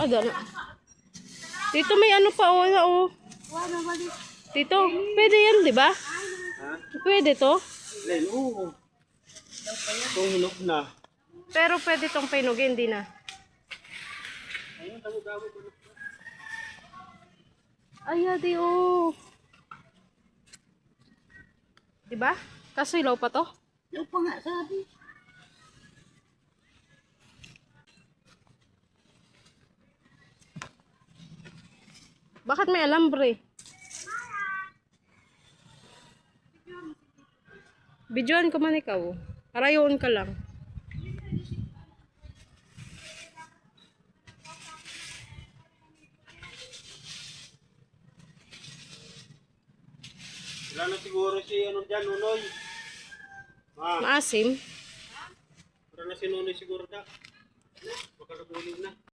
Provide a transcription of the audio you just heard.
gana. Dito may ano pa o. Dito, pwede yan, di ba? Ha? Pwede to. Len, oo. Itong hinog na. Pero pwede tong pinugin, di na. Ayun, tamo-gamit ko na. Ay, adi oh. Di ba? Kaso ilaw pa to. Ilaw pa nga sabi. Bakit may alambre? Videoan ko man ikaw. Parayon ka lang. Wala na siguro si ano dyan, Nunoy. Maasim. Wala na si Nunoy siguro da. Baka nabulog na.